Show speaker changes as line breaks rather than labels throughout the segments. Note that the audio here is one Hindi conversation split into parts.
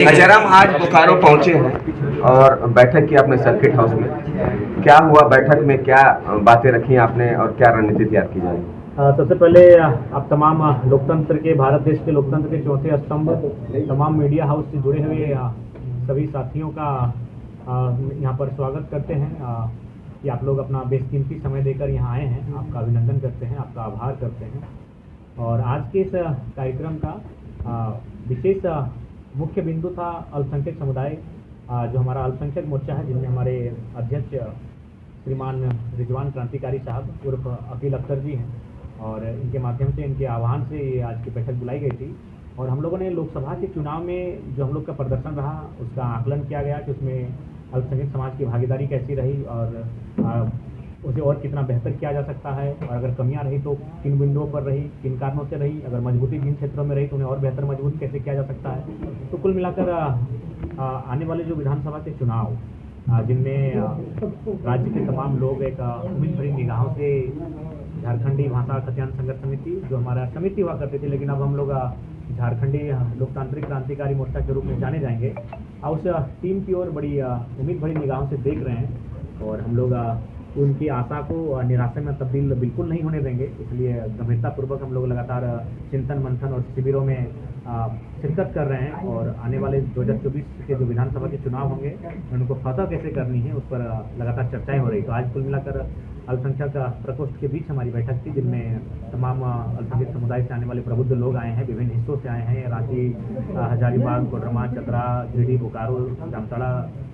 जयराम आज बोकारो पहुंचे हैं और बैठक की आपने सर्किट हाउस में। क्या हुआ बैठक में, क्या बातें रखी आपने और क्या रणनीति तैयार की जाएगी?
सबसे पहले आप तमाम लोकतंत्र के, भारत देश के लोकतंत्र के चौथे स्तंभ, तमाम मीडिया हाउस से जुड़े हुए सभी साथियों का यहाँ पर स्वागत करते हैं कि आप लोग अपना बेशकीमती समय देकर यहाँ आए हैं। आपका अभिनंदन करते हैं, आपका आभार करते हैं। और आज के इस कार्यक्रम का विशेष मुख्य बिंदु था अल्पसंख्यक समुदाय, जो हमारा अल्पसंख्यक मोर्चा है, जिनमें हमारे अध्यक्ष श्रीमान रिजवान क्रांतिकारी साहब उर्फ अकील अख्तर जी हैं। और इनके माध्यम से, इनके आह्वान से ये आज की बैठक बुलाई गई थी। और हम लोगों ने लोकसभा के चुनाव में जो हम लोग का प्रदर्शन रहा, उसका आकलन किया गया कि उसमें अल्पसंख्यक समाज की भागीदारी कैसी रही और उसे और कितना बेहतर किया जा सकता है, और अगर कमियां रही तो किन बिंदुओं पर रही, किन कारणों से रही, अगर मजबूती जिन क्षेत्रों में रही तो उन्हें और बेहतर मजबूत कैसे किया जा सकता है। तो कुल मिलाकर आने वाले जो विधानसभा के चुनाव, जिनमें राज्य के तमाम लोग एक उम्मीद भरी निगाहों से झारखंडी भाषा कल्याण संघर्ष समिति, जो हमारा समिति हुआ करती थी, लेकिन अब हम लोग झारखंडी लोकतांत्रिक क्रांतिकारी मोर्चा के रूप में जाने जाएंगे, उस टीम की ओर बड़ी उम्मीद भरी निगाहों से देख रहे हैं। और हम लोग उनकी आशा को निराशा में तब्दील बिल्कुल नहीं होने देंगे। इसलिए गंभीरतापूर्वक हम लोग लगातार चिंतन मंथन और शिविरों में शिरकत कर रहे हैं। और आने वाले 2024 के जो विधानसभा के चुनाव होंगे, उनको फतह कैसे करनी है, उस पर लगातार चर्चाएं हो रही। तो आज कुल मिलाकर अल्पसंख्यक प्रकोष्ठ के बीच हमारी बैठक थी, जिनमें तमाम अल्पसंख्यक समुदाय से आने वाले प्रबुद्ध लोग आए हैं, विभिन्न हिस्सों से आए हैं। रांची, हजारीबाग, कोडरमा, चतरा, गिरिडीह, बोकारो, जामताड़ा,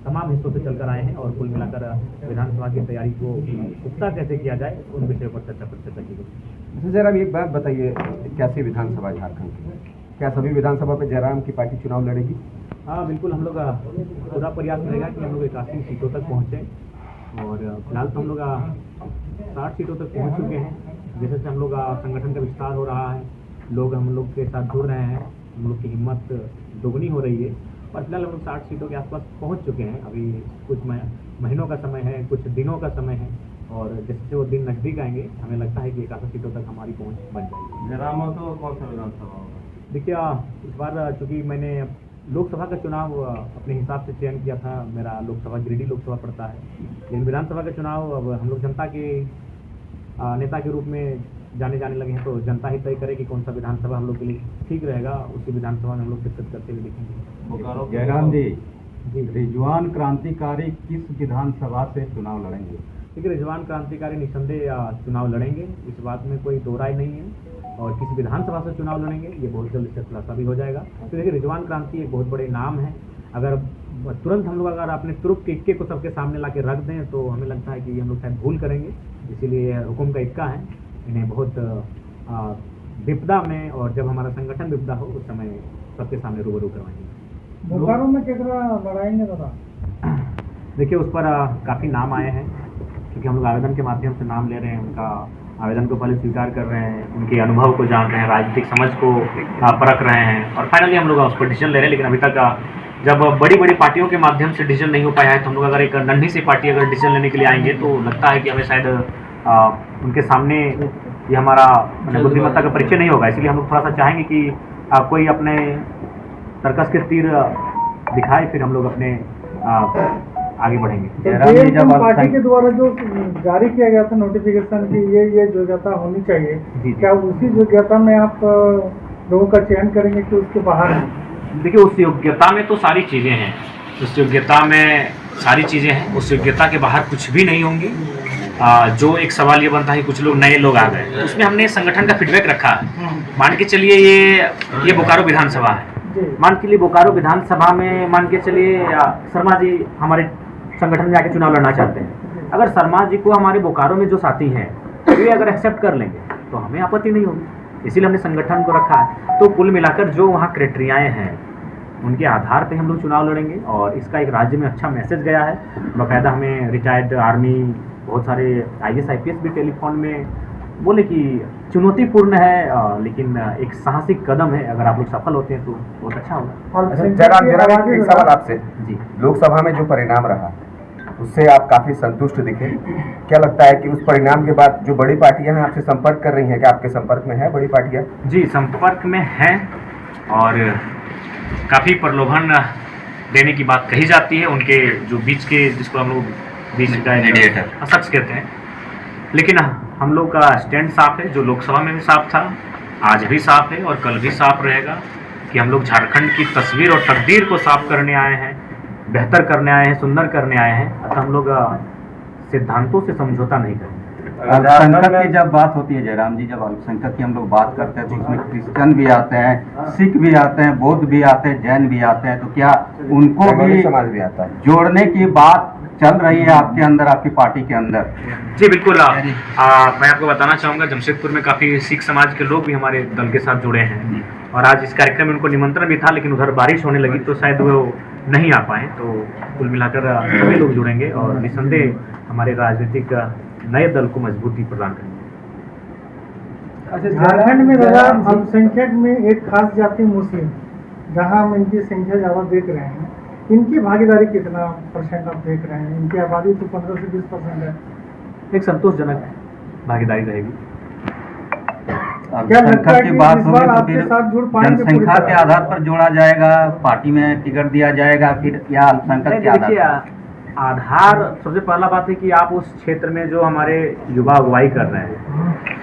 तमाम हिस्सों से चलकर आए हैं। और कुल मिलाकर विधानसभा की तैयारी को पुख्ता कैसे किया जाए, उन विषयों पर चर्चा की गई।
जयराम, एक बात बताइए, कैसी विधानसभा झारखंड की, क्या सभी विधानसभा पे जयराम की पार्टी चुनाव लड़ेगी?
हाँ बिल्कुल, हम लोग पूरा प्रयास रहेगा कि हम लोग 81 सीटों तक पहुँचें। और फिलहाल तो हम लोग 60 सीटों तक पहुँच चुके हैं। जैसे से हम लोग संगठन का विस्तार हो रहा है, लोग हम लोग के साथ जुड़ रहे हैं, हम लोग की हिम्मत दोगुनी हो रही है। और फिलहाल हम लोग 60 सीटों के आसपास पहुंच चुके हैं। अभी कुछ महीनों का समय है, कुछ दिनों का समय है, और जैसे वो दिन नजदीक आएंगे, हमें लगता है कि 81 सीटों तक हमारी पहुंच बन जाएगी।
जयराम तो कौन सा विधानसभा होगा?
देखिए, इस बार चूँकि मैंने लोकसभा का चुनाव अपने हिसाब से चयन किया था, मेरा लोकसभा गिरिडीह लोकसभा पड़ता है, लेकिन विधानसभा का चुनाव अब हम लोग जनता के नेता के रूप में जाने लगे हैं। तो जनता ही तय करे कि कौन सा विधानसभा हम लोग के लिए ठीक रहेगा, उसी विधानसभा में हम लोग शिरकत करते हुए देखेंगे।
जयराम जी, रिजवान क्रांतिकारी किस विधानसभा से चुनाव लड़ेंगे?
देखिए, रिजवान क्रांतिकारी निसंदेह चुनाव लड़ेंगे, इस बात में कोई दो राय नहीं है। और किस विधानसभा से चुनाव लड़ेंगे, ये बहुत जल्द इसका खुलासा भी हो जाएगा। तो देखिए, रिजवान क्रांति एक बहुत बड़े नाम है। अगर तुरंत हम लोग अगर अपने तुरुप के इक्के को सबके सामने ला के रख दें, तो हमें लगता है कि हम लोग शायद भूल करेंगे। इसीलिए हुकुम का इक्का है, इन्हें बहुत विपदा में, और जब हमारा संगठन विपदा हो, उस समय सबके सामने रूबरू करवाएंगे।
बोकारो में कितना लड़ाएंगे दादा?
देखिए, उस पर काफ़ी नाम आए हैं, क्योंकि हम लोग आवेदन के माध्यम से नाम ले रहे हैं। उनका आवेदन को पहले स्वीकार कर रहे हैं, उनके अनुभव को जान रहे हैं, राजनीतिक समझ को परख रहे हैं, और फाइनली हम लोग उस पर डिसीजन ले रहे हैं। लेकिन अभी तक जब बड़ी पार्टियों के माध्यम से डिसीजन नहीं हो पाया है, तो हम लोग अगर एक नन्ही सी पार्टी अगर डिसीजन लेने के लिए आएंगे, तो लगता है कि हमें शायद उनके सामने ये हमारा बुद्धिमत्ता का परिचय नहीं होगा। इसलिए हम लोग थोड़ा सा चाहेंगे कि कोई अपने तर्कस के तीर दिखाए, फिर हम लोग अपने आगे बढ़ेंगे।
जब पार्टी के द्वारा जो जारी किया गया था नोटिफिकेशन की ये योग्यता होनी चाहिए, क्या उसी योग्यता में आप लोगों का चयन करेंगे कि उसके बाहर हैं?
देखिए, उस योग्यता में तो सारी चीज़ें हैं, उस योग्यता में सारी चीज़ें हैं, उस योग्यता के बाहर कुछ भी नहीं होंगी। जो एक सवाल ये बनता है कि कुछ लोग नए लोग आ गए, तो उसमें हमने संगठन का फीडबैक रखा है। मान के चलिए ये बोकारो विधानसभा है, मान के लिए बोकारो विधानसभा में मान के चलिए शर्मा जी हमारे संगठन में आके चुनाव लड़ना चाहते हैं। अगर शर्मा जी को हमारे बोकारो में जो साथी हैं वे अगर एक्सेप्ट कर लेंगे, तो हमें आपत्ति नहीं होगी। इसीलिए हमने संगठन को रखा है। तो कुल मिलाकर जो वहाँ क्राइटेरियाएँ हैं, उनके आधार पे हम लोग चुनाव लड़ेंगे। और इसका एक राज्य में अच्छा मैसेज गया है। बाकायदा हमें रिटायर्ड आर्मी, बहुत सारे IAS IPS भी टेलीफोन में बोले कि चुनौतीपूर्ण है, लेकिन एक साहसिक कदम है। अगर आप लोग सफल होते हैं तो बहुत अच्छा होगा।
जयराम, एक सवाल आपसे जी, लोकसभा में जो परिणाम रहा उससे आप काफी संतुष्ट दिखे, क्या लगता है कि उस परिणाम के बाद जो बड़ी पार्टियां हैं आपसे संपर्क कर रही हैं, क्या आपके संपर्क में है बड़ी पार्टियां?
जी, संपर्क में हैं, और काफ़ी प्रलोभन देने की बात कही जाती है उनके जो बीच के, जिसको हम लोग बीच का मीडिएटर शख्स कहते हैं। लेकिन हम लोग का स्टैंड साफ है, जो लोकसभा में भी साफ था, आज भी साफ है और कल भी साफ रहेगा कि हम लोग झारखंड की तस्वीर और तकदीर को साफ करने आए हैं, बेहतर करने आए हैं, सुंदर करने आए हैं। अतः हम लोग सिद्धांतों से समझौता नहीं करेंगे।
अल्पसंख्यक की जब बात होती है जयराम जी, जब अल्पसंख्यक की हम लोग बात करते हैं तो उसमें क्रिश्चियन भी आते हैं, सिख भी आते हैं, बौद्ध भी आते हैं, जैन भी आते हैं, तो क्या उनको भी
समाज भी आता है,
जोड़ने की बात चल रही है आपके अंदर, आपकी पार्टी के अंदर?
जी बिल्कुल। मैं आपको बताना चाहूँगा, जमशेदपुर में काफ़ी सिख समाज के लोग भी हमारे दल के साथ जुड़े हैं और आज इस कार्यक्रम में उनको निमंत्रण भी था, लेकिन उधर बारिश होने लगी तो शायद वो नहीं आ पाए। तो कुल मिलाकर सभी लोग जुड़ेंगे और निस्संदेह हमारे राजनीतिक नए दल को मजबूती प्रदान करेंगे।
अच्छा, झारखंड में दादा अल्पसंख्यक में एक खास जाति मुस्लिम, जहां हम इनकी संख्या ज़्यादा देख रहे हैं, इनकी भागीदारी कितना % आप देख रहे हैं? इनकी आबादी तो 15 से 20% है।
एक संतोषजनक भागीदारी रहेगी।
क्या लगता है
की
कि
बात
इस
होगी
बार
तो
आपके
फिर
साथ जुड़ पाएंगे?
जनसंख्या के आधार पर जोड़ा जाएगा, पार्टी में टिकट दिया जाएगा, फिर या अल्पसंख्यक के आधार
देखिए,
पर?
आधार सबसे पहला बात है कि आप उस क्षेत्र में जो हमारे युवा अगुवाई कर रहे हैं,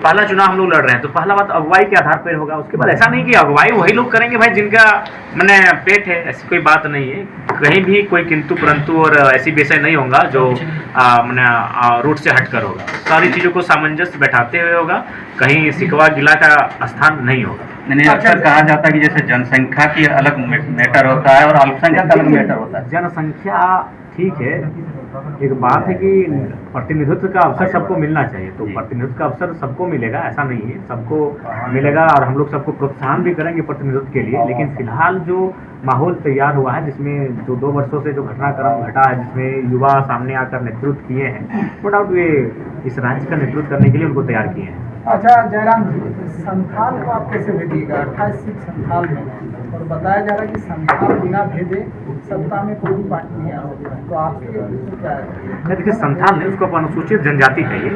पहला चुनाव हम लोग लड़ रहे हैं, तो पहला बात अगुवाई के आधार पर होगा। उसके बाद ऐसा नहीं कि अगुवाई वही लोग करेंगे भाई जिनका मैंने पेट है, ऐसी कोई बात नहीं है। कहीं भी कोई किंतु परंतु और ऐसी विषय नहीं होगा जो मैंने रूट से हटकर होगा। सारी चीज़ों को सामंजस्य बैठाते हुए होगा, कहीं सिकवा गिला का स्थान नहीं होगा।
मैंने अक्सर कहा जाता है कि जैसे जनसंख्या की अलग मैटर होता है और अल्पसंख्यक अलग मैटर होता है।
जनसंख्या ठीक है, एक बात है कि प्रतिनिधित्व का अवसर सबको मिलना चाहिए, तो प्रतिनिधित्व का अवसर सबको मिलेगा, ऐसा नहीं है, सबको मिलेगा और हम लोग सबको प्रोत्साहन भी करेंगे प्रतिनिधित्व के लिए। लेकिन फिलहाल जो माहौल तैयार हुआ है, जिसमें जो 2 वर्षों से जो घटनाक्रम घटा है, जिसमें युवा सामने आकर नेतृत्व किए हैं, नो डाउट वे इस राज्य का नेतृत्व करने के लिए उनको तैयार किए हैं।
अच्छा जयराम जी, संथाल को आप कैसे भेजिएगा? 28 सीट संथाल में है और बताया जा रहा है कि संथाल बिना भेजे सत्ता में कोई भी पार्टी नहीं आ सकता, तो आपके क्या है?
देखिए, संथाल नहीं, उसको अनुसूचित जनजाति कहिए।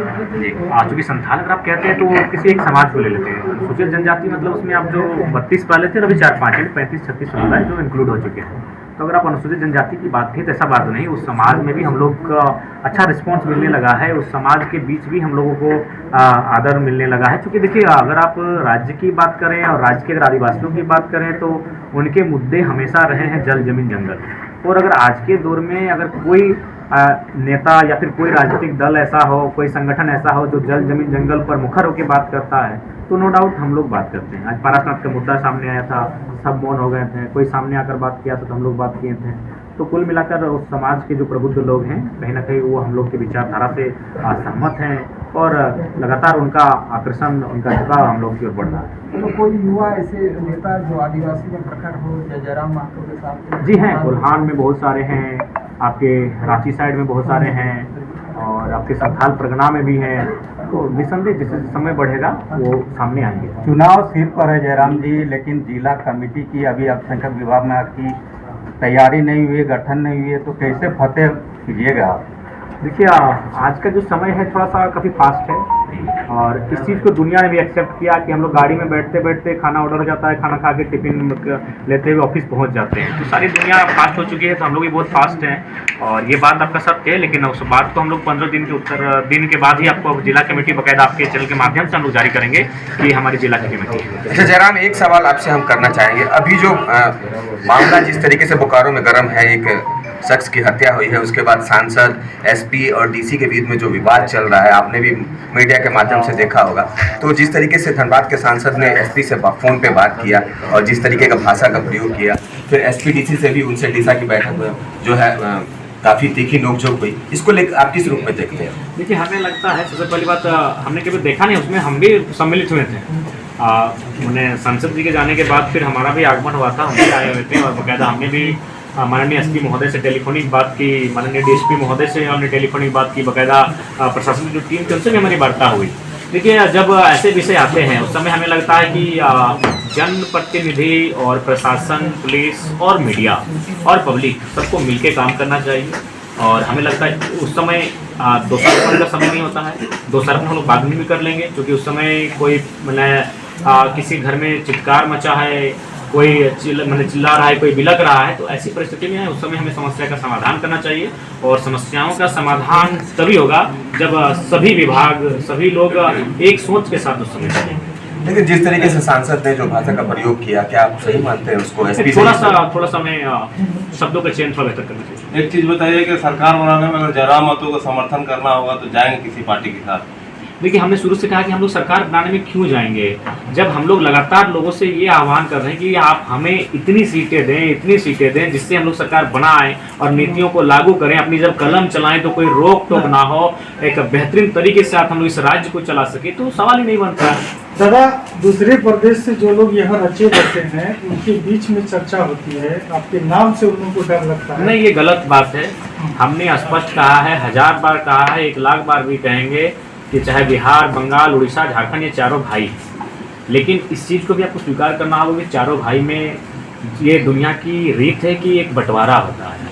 चूँकि संथाल अगर आप कहते हैं तो वो किसी एक समाज को ले लेते हैं। अनुसूचित जनजाति मतलब उसमें आप जो 32 पहले थे, अभी 4-5 35-36 समुदाय जो इंक्लूड हो चुके हैं। तो अगर आप अनुसूचित जनजाति की बात की तो ऐसा बात नहीं, उस समाज में भी हम लोग का अच्छा रिस्पांस मिलने लगा है, उस समाज के बीच भी हम लोगों को आदर मिलने लगा है। क्योंकि देखिए, अगर आप राज्य की बात करें और राज्य के अगर आदिवासियों की बात करें तो उनके मुद्दे हमेशा रहे हैं जल जमीन जंगल। और अगर आज के दौर में अगर कोई नेता या फिर कोई राजनीतिक दल ऐसा हो, कोई संगठन ऐसा हो जो जल जमीन जंगल पर मुखर होकर बात करता है, तो नो डाउट हम लोग बात करते हैं। आज पारसनाथ का मुद्दा सामने आया था, सब मौन हो गए थे, कोई सामने आकर बात किया तो हम लोग बात किए थे। तो कुल मिलाकर उस समाज के जो प्रबुद्ध लोग हैं, कहीं ना कहीं वो हम लोग के विचारधारा से सहमत हैं और लगातार उनका आकर्षण, उनका झुकाव हम लोग की ओर बढ़ रहा है।
तो कोई युवा ऐसे नेता जो आदिवासी में प्रखर हो, या जयराम महतो के साथ?
जी हैं, कोल्हान में बहुत सारे हैं, आपके रांची साइड में बहुत सारे हैं और आपके संथाल परगना में भी हैं। तो निसंदेह जैसे समय बढ़ेगा वो सामने आएंगे।
चुनाव सिर पर है जयराम जी, लेकिन जिला कमेटी की अभी अल्पसंख्यक विभाग में आपकी तैयारी नहीं हुई है, गठन नहीं हुई है, तो कैसे फतेह कीजिएगा आप?
देखिए, आज का जो समय है थोड़ा सा काफ़ी फास्ट है और इस चीज़ को दुनिया ने भी एक्सेप्ट किया कि हम लोग गाड़ी में बैठते बैठते खाना ऑर्डर हो जाता है, खाना खा के टिफिन लेते हुए ऑफिस पहुंच जाते हैं। तो सारी दुनिया फास्ट हो चुकी है, तो हम लोग भी बहुत फास्ट हैं और ये बात आपका सत्य है। लेकिन उस बात को हम लोग 15 दिन के बाद ही आपको जिला कमेटी बाकायदा आपके चैनल के माध्यम से हम लोग जारी करेंगे कि हमारी जिला की कमेटी है।
अच्छा जयराम, एक सवाल आपसे हम करना चाहेंगे। अभी जो मामला जिस तरीके से बोकारो में गर्म है, एक शख्स की हत्या हुई है, उसके बाद सांसद, एसपी और डीसी के बीच में जो विवाद चल रहा है, आपने भी मीडिया के माध्यम से देखा होगा। तो जिस तरीके से धनबाद के सांसद ने एसपी से फ़ोन पे बात किया और जिस तरीके का भाषा का प्रयोग किया, फिर एसपी डीसी से भी उनसे डीसा की बैठक में जो है काफ़ी तीखी नोकझोंक हुई, इसको लेकर आप किस रूप में देखते हैं?
देखिए, हमें लगता है सबसे पहली बात, हमने कभी देखा नहीं, उसमें हम भी सम्मिलित हुए थे। उन्हें संसद जी के जाने के बाद फिर हमारा भी आगमन हुआ था, हम भी आए हुए थे और बाकायदा हमने भी माननीय एसपी महोदय से टेलीफोनिक बात की, माननीय डीएसपी महोदय से हमने टेलीफोनिक बात की, बाकायदा प्रशासन की जो टीम थी उनसे भी हमारी वार्ता हुई। देखिए, जब ऐसे विषय आते हैं उस समय हमें लगता है कि जनप्रतिनिधि और प्रशासन, पुलिस और मीडिया और पब्लिक सबको मिलकर काम करना चाहिए। और हमें लगता है उस समय दोषारोपण का समय नहीं होता है, दोषारोपण हम लोग बाद में भी कर लेंगे, क्योंकि उस समय कोई किसी घर में चित्कार मचा है कोई चिल्ला रहा है, कोई बिलक रहा है, तो ऐसी परिस्थिति में उस समय हमें समस्या का समाधान करना चाहिए। और समस्याओं का समाधान तभी होगा जब सभी विभाग, सभी लोग एक सोच के साथ उस समय चलेंगे।
लेकिन जिस तरीके से सांसद ने जो भाषा का प्रयोग किया, क्या आप सही मानते हैं उसको? एसपी
थोड़ा सा हमें शब्दों का चयन थोड़ा बेहतर करना चाहिए।
एक चीज बताइए कि सरकार बनाने में अगर जयराम महतो का समर्थन करना होगा तो जाएंगे किसी पार्टी के साथ?
देखिए, हमने शुरू से कहा कि हम लोग सरकार बनाने में क्यों जाएंगे, जब हम लोग लगातार लोगों से ये आह्वान कर रहे हैं कि आप हमें इतनी सीटें दें जिससे हम लोग सरकार बनाएं और नीतियों को लागू करें, अपनी जब कलम चलाएं तो कोई रोक टोक ना हो, एक बेहतरीन तरीके से आप हम लोग इस राज्य को चला सके, तो सवाल ही नहीं बनता है।
दादा, दूसरे प्रदेश से जो लोग यहाँ रचे बसे हैं उनके बीच में चर्चा होती है, आपके नाम से उन लोगों को डर लगता है।
नहीं, ये गलत बात है। हमने स्पष्ट कहा है, 1000 बार कहा है, 1 लाख बार भी कहेंगे कि चाहे बिहार, बंगाल, उड़ीसा, झारखंड, ये चारों भाई हैं। लेकिन इस चीज़ को भी आपको स्वीकार करना होगा कि चारों भाई में ये दुनिया की रीत है कि एक बंटवारा होता है।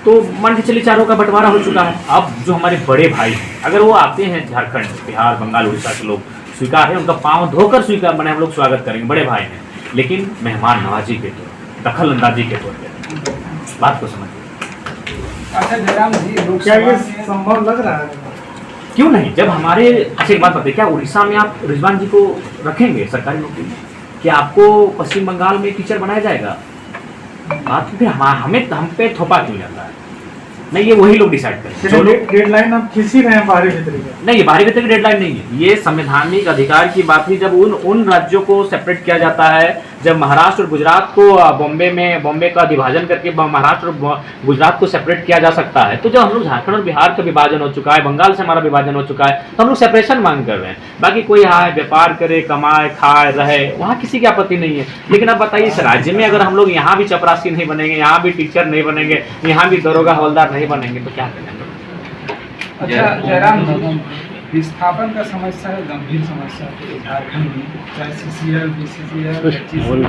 तो मान के चलिए चारों का बंटवारा हो चुका है। अब जो हमारे बड़े भाई हैं, अगर वो आते हैं झारखंड, बिहार, बंगाल, उड़ीसा के लोग, स्वीकार है, उनका पाँव धोकर स्वीकार बने, हम लोग स्वागत करेंगे, बड़े भाई हैं। लेकिन मेहमान नवाजी के तौर, दखल अंदाजी के तौर पर बात को समझिए।
अच्छा जयराम जी,
क्या ये
लोकसभा में
संभव लग रहा है?
क्यों नहीं? जब हमारे, अच्छा एक बात बताइए, क्या उड़ीसा में आप रिजवान जी को रखेंगे सरकारी नौकरी में? क्या आपको पश्चिम बंगाल में टीचर बनाया जाएगा? बात फिर हम पे थोपा क्यों जाता है? नहीं, ये वही लोग डिसाइड करें जो लोग।
डेडलाइन आप खींच ही रहे हैं बाहरी भीतरी का।
नहीं, ये बाहरी भीतर की डेडलाइन नहीं है, ये संवैधानिक अधिकार की बात थी। जब उन राज्यों को सेपरेट किया जाता है, जब महाराष्ट्र और गुजरात को बॉम्बे का विभाजन करके महाराष्ट्र और गुजरात को सेपरेट किया जा सकता है, तो जब हम लोग झारखंड और बिहार का विभाजन हो चुका है, बंगाल से हमारा विभाजन हो चुका है, तो हम लोग सेपरेशन मांग कर रहे हैं। बाकी कोई यहाँ व्यापार करे, कमाए, खाए, रहे, वहाँ किसी की आपत्ति नहीं है। लेकिन अब बताइए, इस राज्य में अगर हम लोग यहाँ भी चपरासी नहीं बनेंगे, यहाँ भी टीचर नहीं बनेंगे, यहाँ भी दरोगा हवलदार नहीं बनेंगे, तो क्या करेंगे?
अच्छा जयराम जी, विस्थापन का समस्या है, गंभीर समस्या है झारखंड में, चाहे CCL, BCCL,